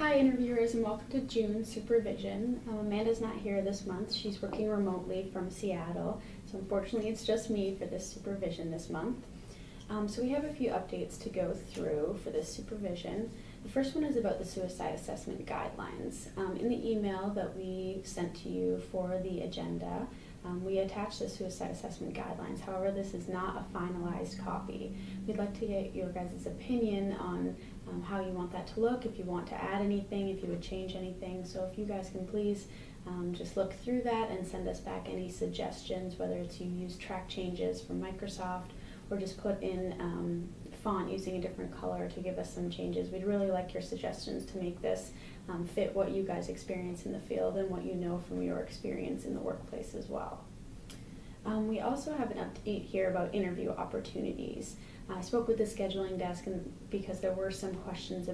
Hi interviewers, and welcome to June Supervision. Amanda's not here this month. She's working remotely from Seattle, so unfortunately it's just me for this supervision this month. So we have a few updates to go through for this supervision. The first one is about the suicide assessment guidelines. In the email that we sent to you for the agenda, we attached the suicide assessment guidelines. However, this is not a finalized copy. We'd like to get your guys' opinion on how you want that to look, if you want to add anything, if you would change anything. So if you guys can please just look through that and send us back any suggestions, whether it's you use track changes from Microsoft or just put in font using a different color to give us some changes. We'd really like your suggestions to make this fit what you guys experience in the field and what you know from your experience in the workplace as well. We also have an update here about interview opportunities. I spoke with the scheduling desk because there were some questions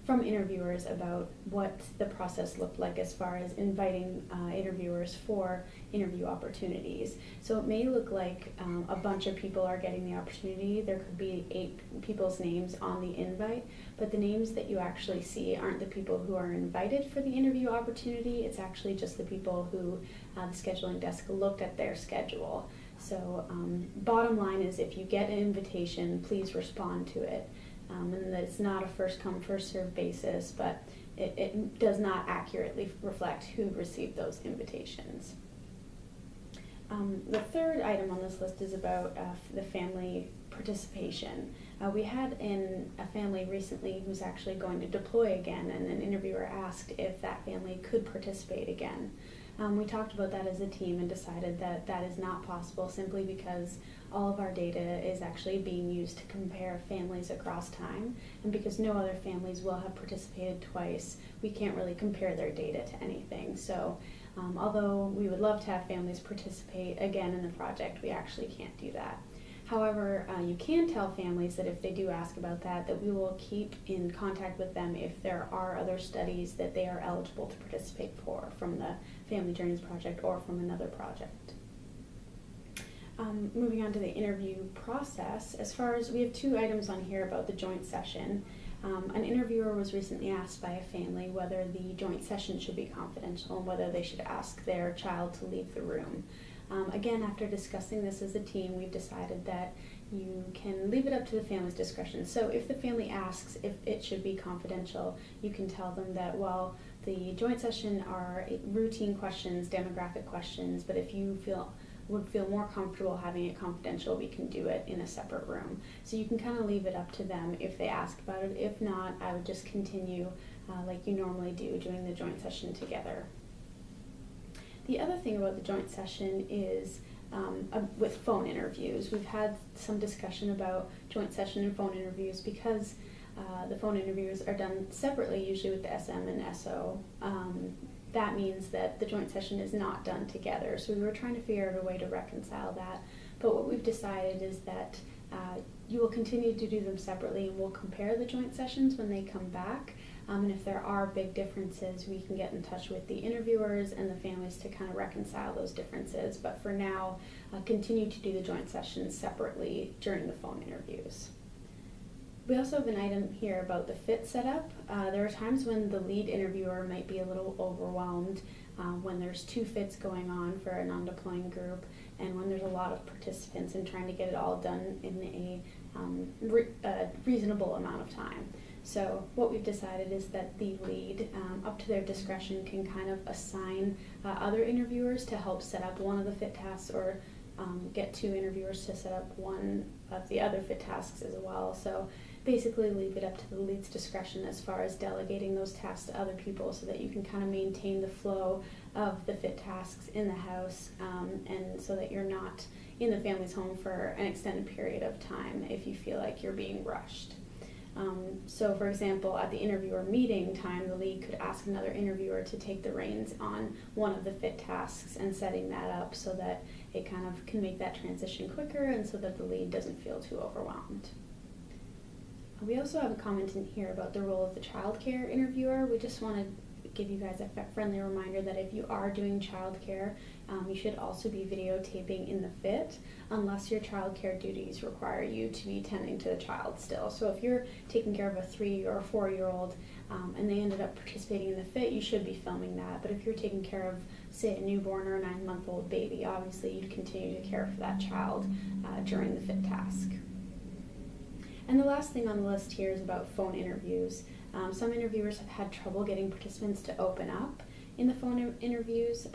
from interviewers about what the process looked like as far as inviting interviewers for interview opportunities. So it may look like a bunch of people are getting the opportunity. There could be 8 people's names on the invite, but the names that you actually see aren't the people who are invited for the interview opportunity. It's actually just the people who the scheduling desk looked at their schedule. So bottom line is, if you get an invitation, please respond to it. And that it's not a first come, first served basis, but it does not accurately reflect who received those invitations. The third item on this list is about the family participation. We had a family recently who's actually going to deploy again, and an interviewer asked if that family could participate again. We talked about that as a team and decided that that is not possible, simply because all of our data is actually being used to compare families across time, and because no other families will have participated twice, we can't really compare their data to anything. So although we would love to have families participate again in the project, we actually can't do that. However, you can tell families that if they do ask about that we will keep in contact with them if there are other studies that they are eligible to participate for from the Family Journeys project or from another project. Moving on to the interview process, as far as we have 2 items on here about the joint session. An interviewer was recently asked by a family whether the joint session should be confidential and whether they should ask their child to leave the room. Again, after discussing this as a team, we've decided that you can leave it up to the family's discretion. So if the family asks if it should be confidential, you can tell them that, well, the joint session are routine questions, demographic questions, but if you would feel more comfortable having it confidential, we can do it in a separate room. So you can kind of leave it up to them if they ask about it. If not, I would just continue like you normally do, doing the joint session together. The other thing about the joint session is with phone interviews. We've had some discussion about joint session and phone interviews because the phone interviews are done separately, usually with the SM and SO. That means that the joint session is not done together. So we were trying to figure out a way to reconcile that. But what we've decided is that you will continue to do them separately, and we'll compare the joint sessions when they come back. And if there are big differences, we can get in touch with the interviewers and the families to kind of reconcile those differences. But for now, continue to do the joint sessions separately during the phone interviews. We also have an item here about the fit setup. There are times when the lead interviewer might be a little overwhelmed when there's 2 fits going on for a non-deploying group, and when there's a lot of participants, and trying to get it all done in a reasonable amount of time. So what we've decided is that the lead, up to their discretion, can kind of assign other interviewers to help set up one of the fit tasks, or get 2 interviewers to set up one of the other fit tasks as well. So basically leave it up to the lead's discretion as far as delegating those tasks to other people, so that you can kind of maintain the flow of the fit tasks in the house, and so that you're not in the family's home for an extended period of time if you feel like you're being rushed. So for example, at the interviewer meeting time, the lead could ask another interviewer to take the reins on one of the fit tasks and setting that up so that it kind of can make that transition quicker, and so that the lead doesn't feel too overwhelmed. We also have a comment in here about the role of the child care interviewer. We just wanted give you guys a friendly reminder that if you are doing childcare, you should also be videotaping in the fit unless your childcare duties require you to be tending to the child still. So if you're taking care of a 3 or 4-year-old and they ended up participating in the fit, you should be filming that. But if you're taking care of, say, a newborn or a 9-month-old baby, obviously you'd continue to care for that child during the fit task. And the last thing on the list here is about phone interviews. Some interviewers have had trouble getting participants to open up in the phone interviews,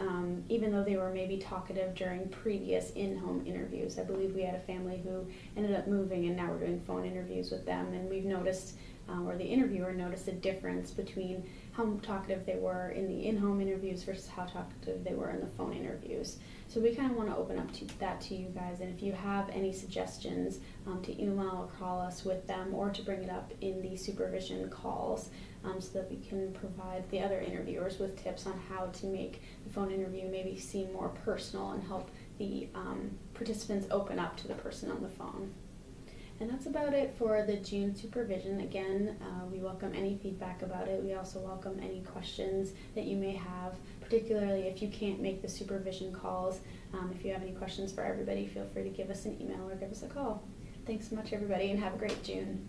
even though they were maybe talkative during previous in-home interviews. I believe we had a family who ended up moving and now we're doing phone interviews with them, and we've noticed, or the interviewer noticed a difference between how talkative they were in the in-home interviews versus how talkative they were in the phone interviews. So we kind of want to open up that to you guys, and if you have any suggestions to email or call us with them, or to bring it up in the supervision calls, so that we can provide the other interviewers with tips on how to make the phone interview maybe seem more personal and help the participants open up to the person on the phone. And that's about it for the June supervision. Again, we welcome any feedback about it. We also welcome any questions that you may have, particularly if you can't make the supervision calls. If you have any questions for everybody, feel free to give us an email or give us a call. Thanks so much, everybody, and have a great June.